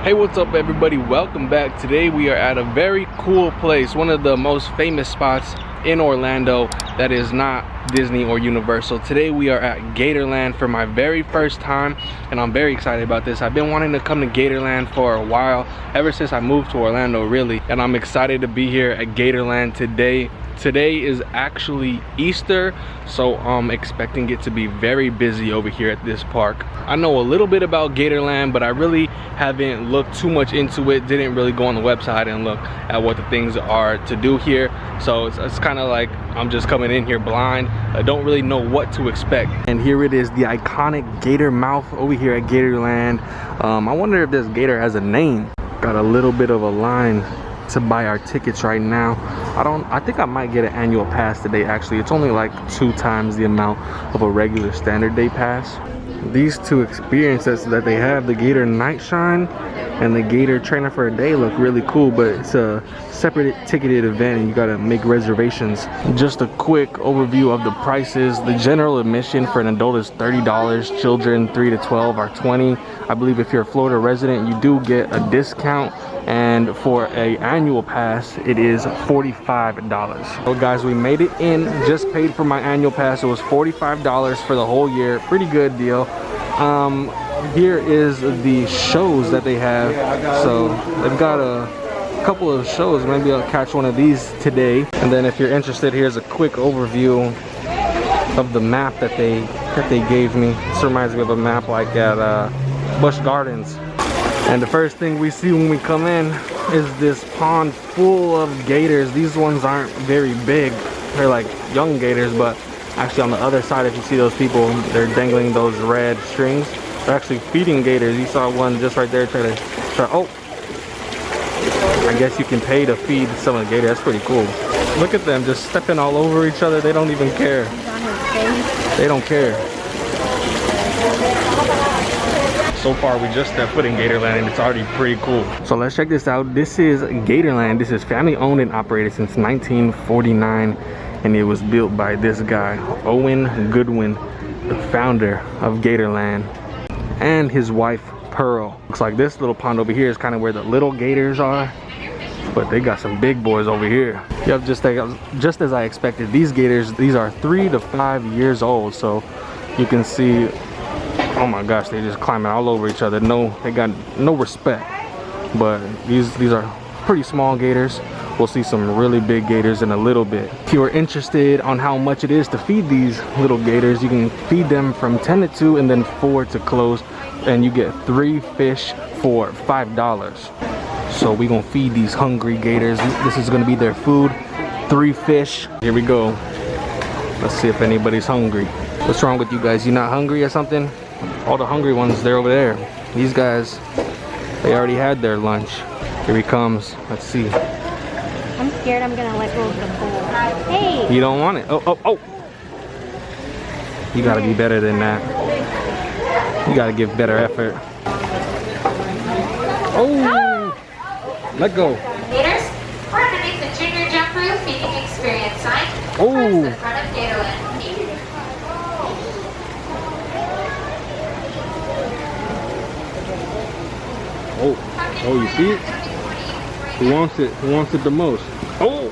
Hey, what's up everybody? Welcome back. Today we are at a very cool place, one of the most famous spots in Orlando that is not Disney or Universal. Today we are at Gatorland for my very first time, and I'm very excited about this. I've been wanting to come to Gatorland for a while, ever since I moved to Orlando really, and I'm excited to be here at Gatorland today. Today is actually Easter, so I'm expecting it to be very busy over here at this park. I know a little bit about Gatorland, but I really haven't looked too much into it. Didn't really go on the website and look at what the things are to do here. So it's kind of like I'm just coming in here blind. I don't really know what to expect. And here it is, the iconic gator mouth over here at Gatorland. I wonder if this gator has a name. Got a little bit of a line to buy our tickets right now. I think I might get an annual pass today. Actually, it's only like 2 times the amount of a regular standard day pass. These two experiences that they have, the Gator Night Shine and the Gator Trainer for a Day, look really cool, but it's a separate ticketed event and you gotta make reservations. Just a quick overview of the prices. The general admission for an adult is $30. Children 3 to 12 are $20. I believe if you're a Florida resident, you do get a discount, and for a annual pass it is $45. So guys, we made it in. Just paid for my annual pass. It was $45 for the whole year. Pretty good deal. Here is the shows that they have. So they've got a couple of shows. Maybe I'll catch one of these today. And then if you're interested, here's a quick overview of the map that they gave me. This reminds me of a map like at Busch Gardens. And the first thing we see when we come in is this pond full of gators. These ones aren't very big. They're like young gators, but actually on the other side, if you see those people, they're dangling those red strings. They're actually feeding gators. You saw one just right there try. Oh, I guess you can pay to feed some of the gators. That's pretty cool. Look at them just stepping all over each other. They don't even care. They don't care. So far we just stepped foot in Gatorland and it's already pretty cool. So let's check this out. This is Gatorland. This is family owned and operated since 1949, and it was built by this guy, Owen Goodwin, the founder of Gatorland, and his wife Pearl. Looks like this little pond over here is kind of where the little gators are, but they got some big boys over here. Yep, just as I expected. These gators, these are 3 to 5 years old, so you can see, oh my gosh, they just climbing all over each other. No, they got no respect. But these are pretty small gators. We'll see some really big gators in a little bit. If you are interested on how much it is to feed these little gators, you can feed them from 10 to 2 and then 4 to close, and you get 3 fish for $5. So we gonna feed these hungry gators. This is gonna be their food. 3 fish. Here we go. Let's see if anybody's hungry. What's wrong with you guys? You not hungry or something? All the hungry ones, they're over there. These guys, they already had their lunch. Here he comes. Let's see. I'm scared I'm gonna let go of the bowl. Hey! You don't want it. Oh. You gotta be better than that. You gotta give better effort. Oh! Let go. Gators, we're underneath the junior jump roof feeding experience sign. Oh! The front of Gatorland. Oh, you see it? Who wants it? Who wants it the most? Oh!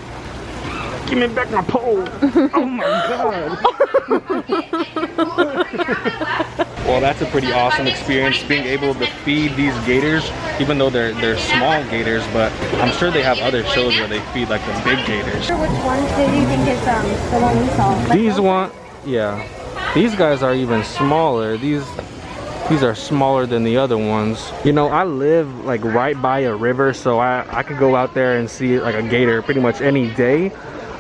Give me back my pole! Oh my god! Well, that's a pretty awesome experience, being able to feed these gators, even though they're small gators, but I'm sure they have other shows where they feed like the big gators. Which ones do you think is the one we saw? These one, yeah. These guys are even smaller. These are smaller than the other ones. You know, I live like right by a river, so I could go out there and see like a gator pretty much any day.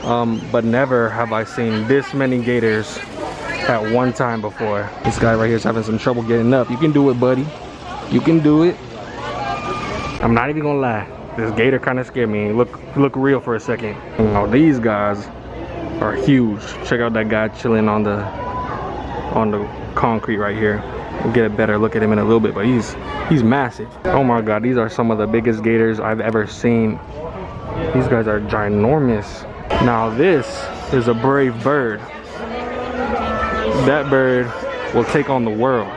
But never have I seen this many gators at one time before. This guy right here is having some trouble getting up. You can do it, buddy. You can do it. I'm not even gonna lie. This gator kind of scared me. Look real for a second. Oh, these guys are huge. Check out that guy chilling on the concrete right here. We'll get a better look at him in a little bit, but he's massive. Oh my god, these are some of the biggest gators I've ever seen. These guys are ginormous. Now this is a brave bird. That bird will take on the world.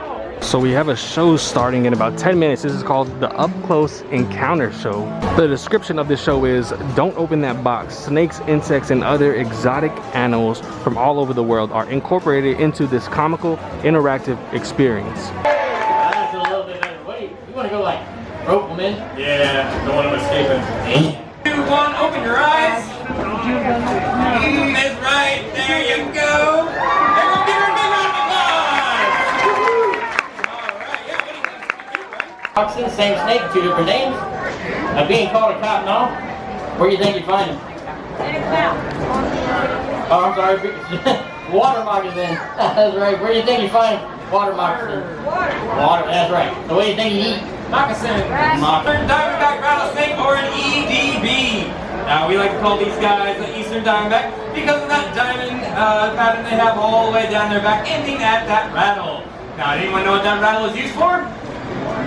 So we have a show starting in about 10 minutes. This is called the Up Close Encounter Show. The description of this show is, don't open that box. Snakes, insects, and other exotic animals from all over the world are incorporated into this comical, interactive experience. That's a little bit better. Wait, you want to go like rope them in? Yeah, don't want them escaping. 2, 1, open your eyes. That's right, there you go. Everyone give her a big round of applause. All right, yeah, what do you think? Oxen, same snake, 2 different names. Being called a cotton off. Where do you think you'd find him? Oh, I'm sorry. Water moccasin. That's right. Where do you think you find water moccasin? Water. That's right. So what do you think you eat? Moccasin. Diamondback rattlesnake or an EDB. Now we like to call these guys the Eastern Diamondback because of that diamond pattern they have all the way down their back, ending at that rattle. Now, anyone know what that rattle is used for?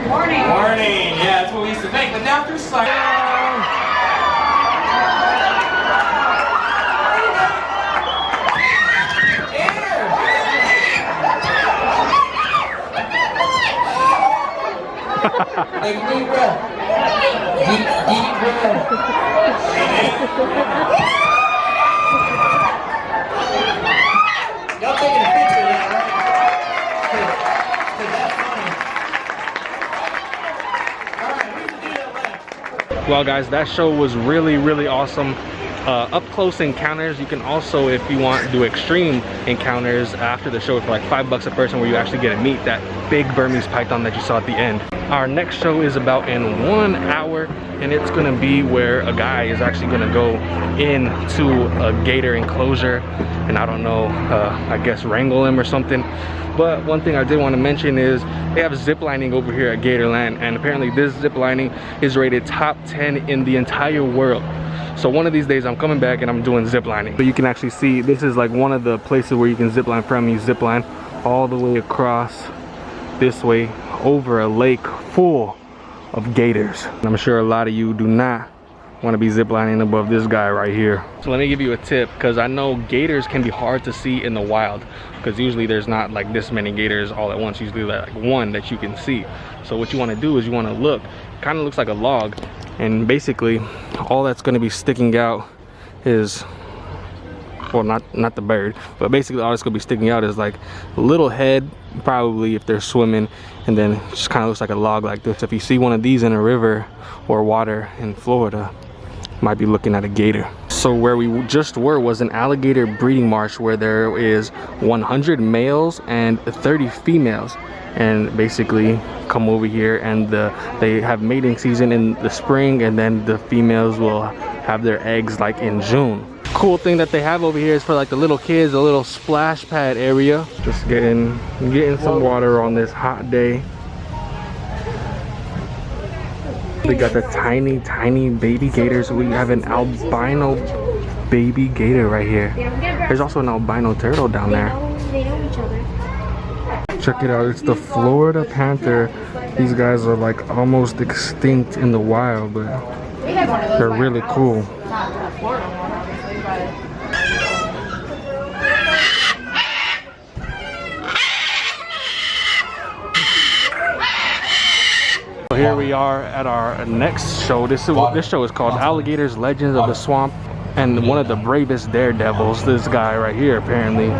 Warning. Warning. Yeah, that's what we used to think. But now through science. Take a deep breath. Deep breath. Y'all taking a picture of that, right? That's funny. Alright, we can do that last. Well guys, that show was really awesome. Up close encounters, you can also, if you want, do extreme encounters after the show for like $5 a person, where you actually get to meet that big Burmese python that you saw at the end. Our next show is about in 1 hour, and it's gonna be where a guy is actually gonna go into a gator enclosure, and I don't know, I guess wrangle him or something. But one thing I did want to mention is they have zip lining over here at Gatorland, and apparently this zip lining is rated top 10 in the entire world. So one of these days I'm coming back and I'm doing zip lining. But you can actually see this is like one of the places where you can zip line from. You zip line all the way across this way over a lake full of gators. And I'm sure a lot of you do not want to be ziplining above this guy right here. So let me give you a tip, because I know gators can be hard to see in the wild, because usually there's not like this many gators all at once. Usually like one that you can see. So what you want to do is you want to look, kind of looks like a log, and basically all that's going to be sticking out is, well, not the bird, but basically all that's going to be sticking out is like a little head, probably if they're swimming, and then it just kind of looks like a log like this. If you see one of these in a river or water in Florida, might be looking at a gator. So where we just were was an alligator breeding marsh, where there is 100 males and 30 females, and basically come over here, and they have mating season in the spring, and then the females will have their eggs like in June. Cool thing that they have over here is for like the little kids, a little splash pad area. Just getting some water on this hot day. They got the tiny baby gators. We have an albino baby gator right here. There's also an albino turtle down there. They know each other. Check it out, it's the Florida panther. These guys are like almost extinct in the wild, but they're really cool. Here we are at our next show. This show is called Alligators, Legends of the Swamp, and one of the bravest daredevils, this guy right here apparently,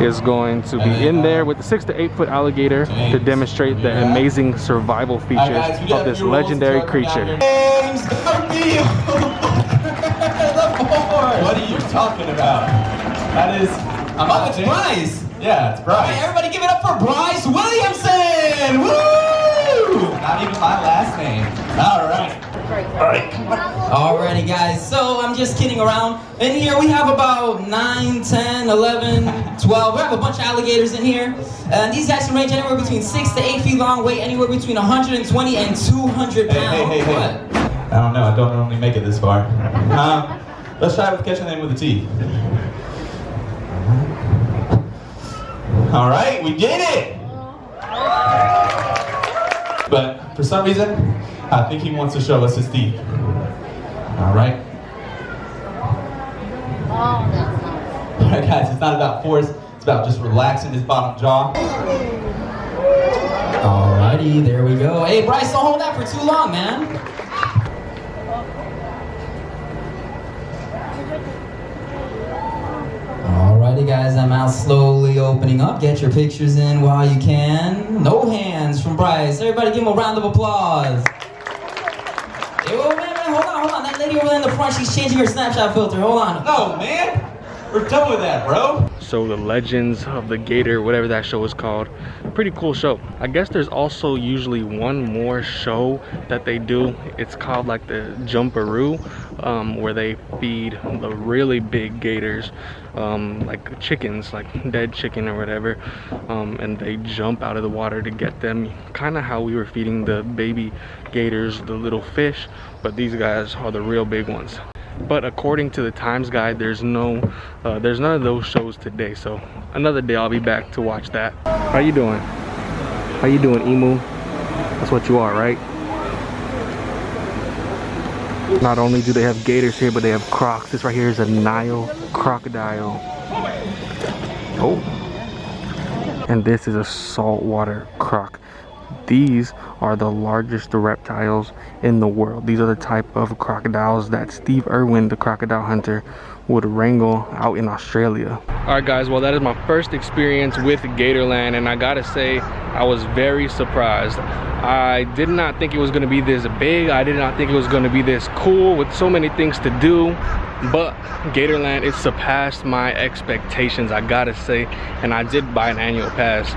is going to be in there with the 6 to 8 foot alligator to demonstrate the amazing survival features of this legendary creature. What are you talking about? That is... Oh, it's Bryce! Yeah, it's Bryce. Hey, everybody give it up for Bryce Williamson! Woo! Not even my last name. Alright. Alrighty guys, so I'm just kidding around. In here we have about 9, 10, 11, 12. We have a bunch of alligators in here. And these guys can range anywhere between 6 to 8 feet long, weigh anywhere between 120 and 200 pounds. Hey. What? I don't know, I don't normally make it this far. Let's try with catching them with a T. Alright, we did it! But for some reason, I think he wants to show us his teeth. Alright? Alright guys, it's not about force, it's about just relaxing his bottom jaw. Alrighty, there we go. Hey, Bryce, don't hold that for too long, man. Alrighty, guys, that mouth slowly opening up. Get your pictures in while you can. No hands from Bryce. Everybody give him a round of applause. Hey, whoa, man, hold on. That lady over there in the front, she's changing her Snapchat filter. Hold on. No, man. We're done with that, bro. So the Legends of the Gator, whatever that show is called, pretty cool show. I guess there's also usually one more show that they do. It's called like the Jumperoo, where they feed the really big gators, like chickens, like dead chicken or whatever, and they jump out of the water to get them, kind of how we were feeding the baby gators the little fish, but these guys are the real big ones. But according to the Times Guide, there's none of those shows today. So another day I'll be back to watch that. How you doing? How you doing, Emu? That's what you are, right? Not only do they have gators here, but they have crocs. This right here is a Nile crocodile. Oh. And this is a saltwater croc. These are the largest reptiles in the world. These are the type of crocodiles that Steve Irwin, the crocodile hunter, would wrangle out in Australia. Alright guys, well that is my first experience with Gatorland, and I gotta say I was very surprised. I did not think it was going to be this big. I did not think it was going to be this cool with so many things to do. But Gatorland, it surpassed my expectations, I gotta say, and I did buy an annual pass,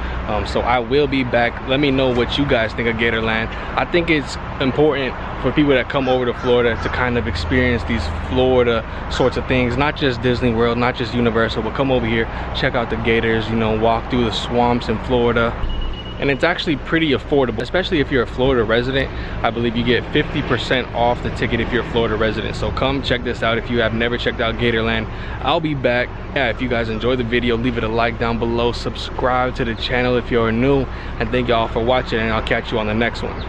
so I will be back. Let me know what you guys think of Gatorland. I think it's important for people that come over to Florida to kind of experience these Florida sorts of things, not just Disney World, not just Universal, but come over here, check out the gators, you know, walk through the swamps in Florida. And it's actually pretty affordable, especially if you're a Florida resident. I believe you get 50% off the ticket if you're a Florida resident. So come check this out if you have never checked out Gatorland. I'll be back. Yeah, if you guys enjoyed the video, leave it a like down below. Subscribe to the channel if you're new. And thank y'all for watching, and I'll catch you on the next one.